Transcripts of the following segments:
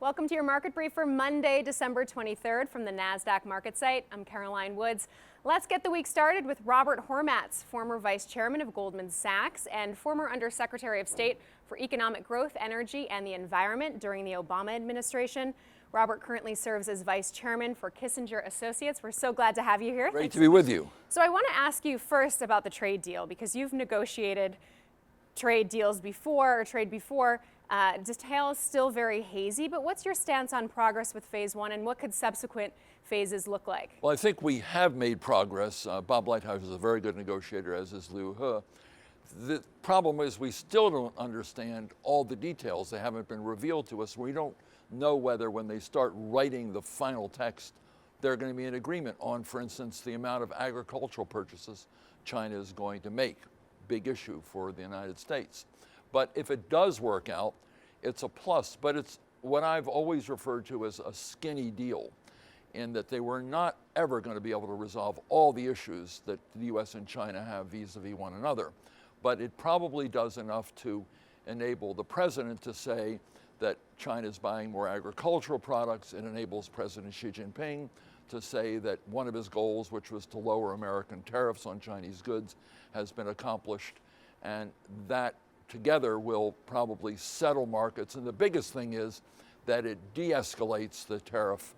Welcome to your market brief for Monday, December 23rd from the NASDAQ market site. I'm Caroline Woods. Let's get the week started with Robert Hormats, former vice chairman of Goldman Sachs and former undersecretary of state for economic growth, energy, and the environment during the Obama administration. Robert currently serves as vice chairman for Kissinger Associates. We're so glad to have you here. Great to be with you. So I want to ask you first about the trade deal, because you've negotiated trade deals before, or trade before. Details still very hazy, but what's your stance on progress with phase one, and what could subsequent phases look like? Well, I think we have made progress. Bob Lighthouse is a very good negotiator, as is Liu He. The problem is we still don't understand all the details. They haven't been revealed to us. We don't know whether when they start writing the final text, they're going to be in agreement on, for instance, the amount of agricultural purchases China is going to make. Big issue for the United States. But if it does work out, it's a plus. But it's what I've always referred to as a skinny deal, in that they were not ever going to be able to resolve all the issues that the U.S. and China have vis-a-vis one another. But it probably does enough to enable the president to say that China is buying more agricultural products. It enables President Xi Jinping to say that one of his goals, which was to lower American tariffs on Chinese goods, has been accomplished. And that together will probably settle markets. And the biggest thing is that it de-escalates the tariff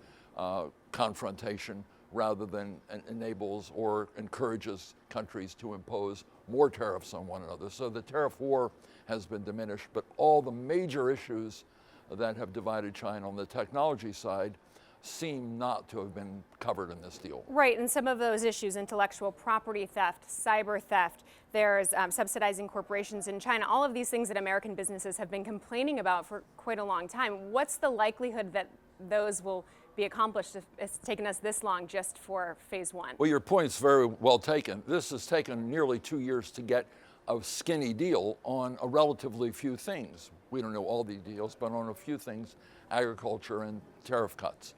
confrontation rather than enables or encourages countries to impose more tariffs on one another. So the tariff war has been diminished, but all the major issues that have divided China on the technology side seem not to have been covered in this deal. Right, and some of those issues, intellectual property theft, cyber theft, there's subsidizing corporations in China, all of these things that American businesses have been complaining about for quite a long time. What's the likelihood that those will be accomplished if it's taken us this long just for phase one? Well, your point's very well taken. This has taken nearly 2 years to get a skinny deal on a relatively few things. We don't know all the deals, but on a few things, agriculture and tariff cuts.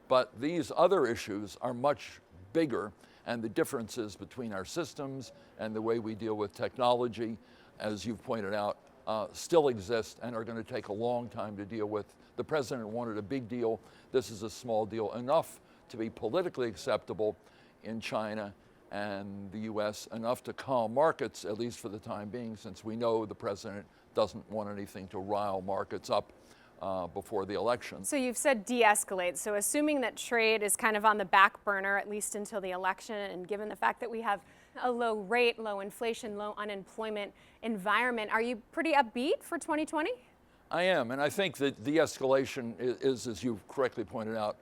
But these other issues are much bigger, and the differences between our systems and the way we deal with technology, as you've pointed out, still exist and are going to take a long time to deal with. The president wanted a big deal. This is a small deal, enough to be politically acceptable in China and the U.S., enough to calm markets, at least for the time being, since we know the president doesn't want anything to rile markets up before the election. So you've said de-escalate. So assuming that trade is kind of on the back burner, at least until the election, and given the fact that we have a low rate, low inflation, low unemployment environment, are you pretty upbeat for 2020? I am, and I think that de-escalation is, as you correctly pointed out,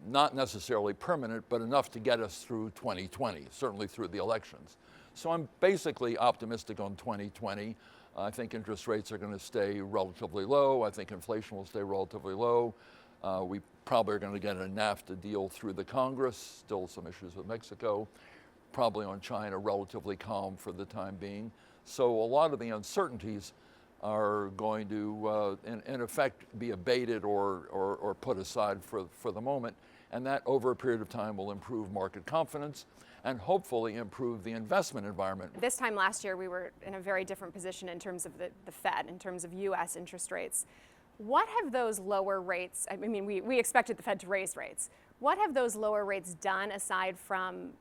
not necessarily permanent, but enough to get us through 2020, certainly through the elections. So I'm basically optimistic on 2020. I think interest rates are going to stay relatively low. I think inflation will stay relatively low. We probably are going to get a NAFTA deal through the Congress, still some issues with Mexico. Probably on China, relatively calm for the time being. So a lot of the uncertainties are going to, in effect, be abated or put aside for the moment. And that, over a period of time, will improve market confidence and hopefully improve the investment environment. This time last year, we were in a very different position in terms of the Fed, in terms of U.S. interest rates. What have those lower rates, I mean, we expected the Fed to raise rates. What have those lower rates done aside from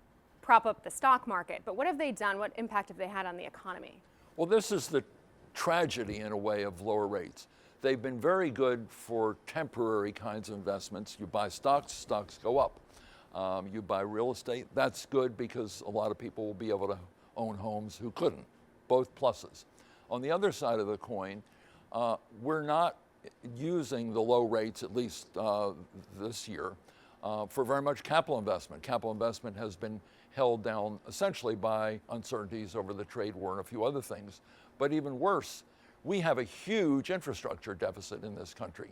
prop up the stock market? But what have they done? What impact have they had on the economy? Well, this is the tragedy, in a way, of lower rates. They've been very good for temporary kinds of investments. You buy stocks, stocks go up. You buy real estate, that's good because a lot of people will be able to own homes who couldn't. Both pluses. On the other side of the coin, we're not using the low rates, at least this year, for very much capital investment. Capital investment has been held down essentially by uncertainties over the trade war and a few other things. But even worse, we have a huge infrastructure deficit in this country.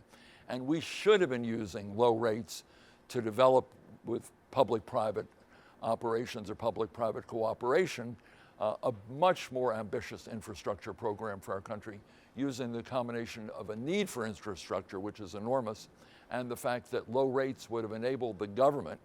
And we should have been using low rates to develop, with public-private operations or public-private cooperation, a much more ambitious infrastructure program for our country, using the combination of a need for infrastructure, which is enormous, and the fact that low rates would have enabled the government,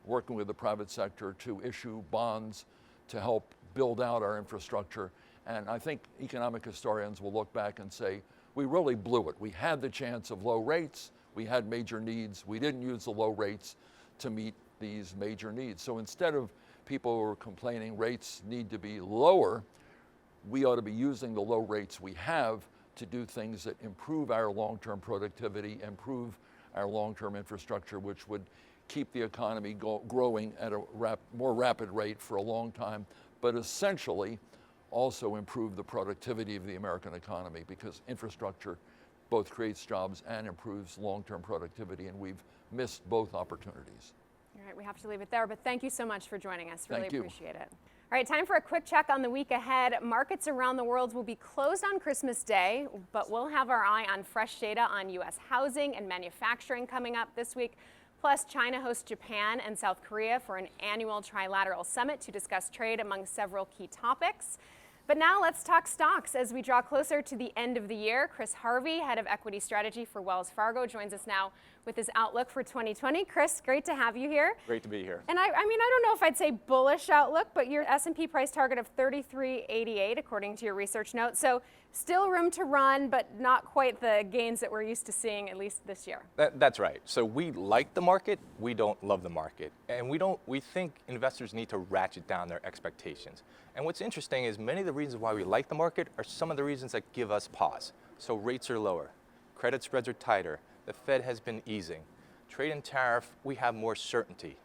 working with the private sector, to issue bonds to help build out our infrastructure. And I think economic historians will look back and say, we really blew it. We had the chance of low rates. We had major needs. We didn't use the low rates to meet these major needs. So instead of people who are complaining rates need to be lower, we ought to be using the low rates we have to do things that improve our long-term productivity, improve our long-term infrastructure, which would keep the economy growing at a more rapid rate for a long time, but essentially also improve the productivity of the American economy, because infrastructure both creates jobs and improves long-term productivity, and we've missed both opportunities. All right, we have to leave it there, but thank you so much for joining us. Really Thank you. Appreciate it. All right, time for a quick check on the week ahead. Markets around the world will be closed on Christmas Day, but we'll have our eye on fresh data on U.S. housing and manufacturing coming up this week. Plus, China hosts Japan and South Korea for an annual trilateral summit to discuss trade among several key topics. But now let's talk stocks as we draw closer to the end of the year. Chris Harvey, head of equity strategy for Wells Fargo, joins us now with his outlook for 2020. Chris, great to have you here. Great to be here. And I mean, I don't know if I'd say bullish outlook, but your S&P price target of 33.88, according to your research notes. So still room to run, but not quite the gains that we're used to seeing, at least this year. That's right. So we like the market, we don't love the market. And we think investors need to ratchet down their expectations. And what's interesting is many of the reasons why we like the market are some of the reasons that give us pause. So rates are lower, credit spreads are tighter, the Fed has been easing. Trade and tariff, we have more certainty.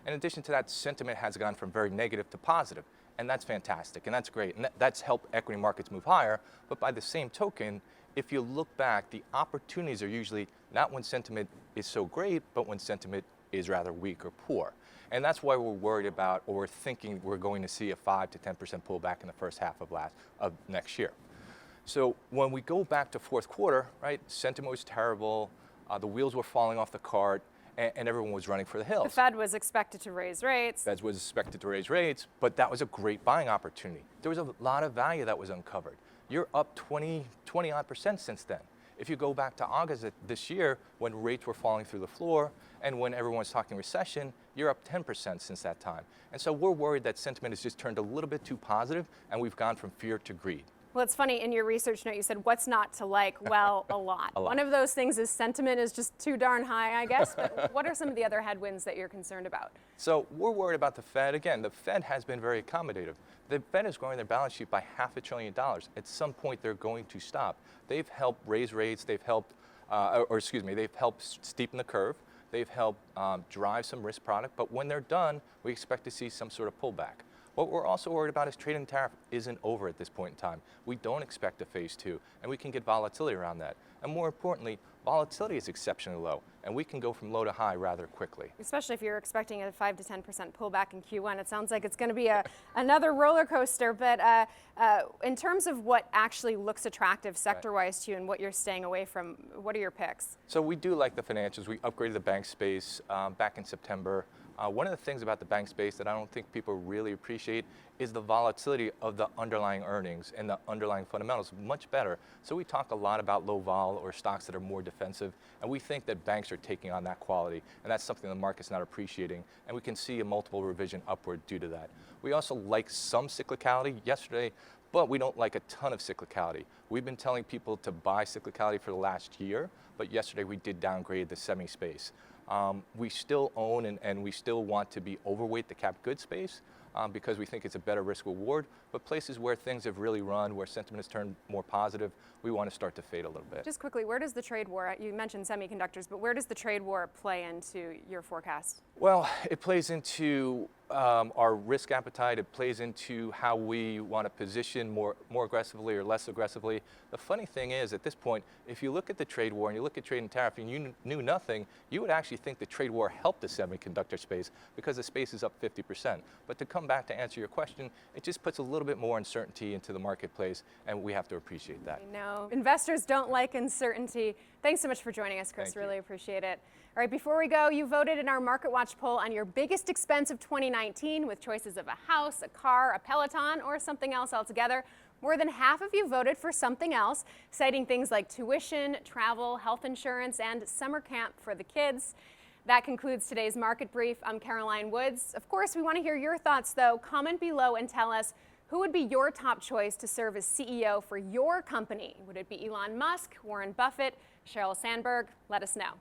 In addition to that, sentiment has gone from very negative to positive, and that's fantastic, and that's great, and that's helped equity markets move higher. But by the same token, if you look back, the opportunities are usually not when sentiment is so great, but when sentiment is rather weak or poor. And that's why we're worried about, or we're thinking we're going to see a 5 to 10% pullback in the first half of next year. So when we go back to fourth quarter, right, sentiment was terrible, the wheels were falling off the cart, and everyone was running for the hills. The Fed was expected to raise rates. Fed was expected to raise rates, but that was a great buying opportunity. There was a lot of value that was uncovered. You're up 20-odd% since then. If you go back to August this year, when rates were falling through the floor and when everyone was talking recession, you're up 10% since that time. And so we're worried that sentiment has just turned a little bit too positive, and we've gone from fear to greed. Well, it's funny, in your research note, you said, what's not to like? Well, a lot. A lot. One of those things is sentiment is just too darn high, I guess. But what are some of the other headwinds that you're concerned about? So we're worried about the Fed. Again, the Fed has been very accommodative. The Fed is growing their balance sheet by $500 billion. At some point, they're going to stop. They've helped raise rates. They've helped, they've helped steepen the curve. They've helped drive some risk product. But when they're done, we expect to see some sort of pullback. What we're also worried about is trade and tariff isn't over at this point in time. We don't expect a phase two, and we can get volatility around that. And more importantly, volatility is exceptionally low, and we can go from low to high rather quickly. Especially if you're expecting a 5 to 10% pullback in Q1. It sounds like it's going to be another roller coaster. But in terms of what actually looks attractive sector-wise to you and what you're staying away from, what are your picks? So we do like the financials. We upgraded the bank space back in September. One of the things about the bank space that I don't think people really appreciate is the volatility of the underlying earnings and the underlying fundamentals much better. So we talk a lot about low vol or stocks that are more defensive, and we think that banks are taking on that quality, and that's something the market's not appreciating, and we can see a multiple revision upward due to that. We also like some cyclicality yesterday, but we don't like a ton of cyclicality. We've been telling people to buy cyclicality for the last year, but yesterday we did downgrade the semi space. We still own and we still want to be overweight the cap goods space because we think it's a better risk reward, but places where things have really run, where sentiment has turned more positive, we want to start to fade a little bit. Just quickly, where does the trade war, you mentioned semiconductors, but where does the trade war play into your forecast? Well, it plays into our risk appetite. It plays into how we want to position more aggressively or less aggressively. The funny thing is, at this point, if you look at the trade war and you look at trade and tariff and you knew nothing, you would actually think the trade war helped the semiconductor space because the space is up 50%. But to come back to answer your question, it just puts a little bit more uncertainty into the marketplace, and we have to appreciate that. I know. Investors don't like uncertainty. Thanks so much for joining us, Chris. Thank you. Really appreciate it. All right, before we go, you voted in our MarketWatch poll on your biggest expense of 2019 with choices of a house, a car, a Peloton, or something else altogether. More than half of you voted for something else, citing things like tuition, travel, health insurance, and summer camp for the kids. That concludes today's Market Brief. I'm Caroline Woods. Of course, we want to hear your thoughts, though. Comment below and tell us who would be your top choice to serve as CEO for your company. Would it be Elon Musk, Warren Buffett, Sheryl Sandberg? Let us know.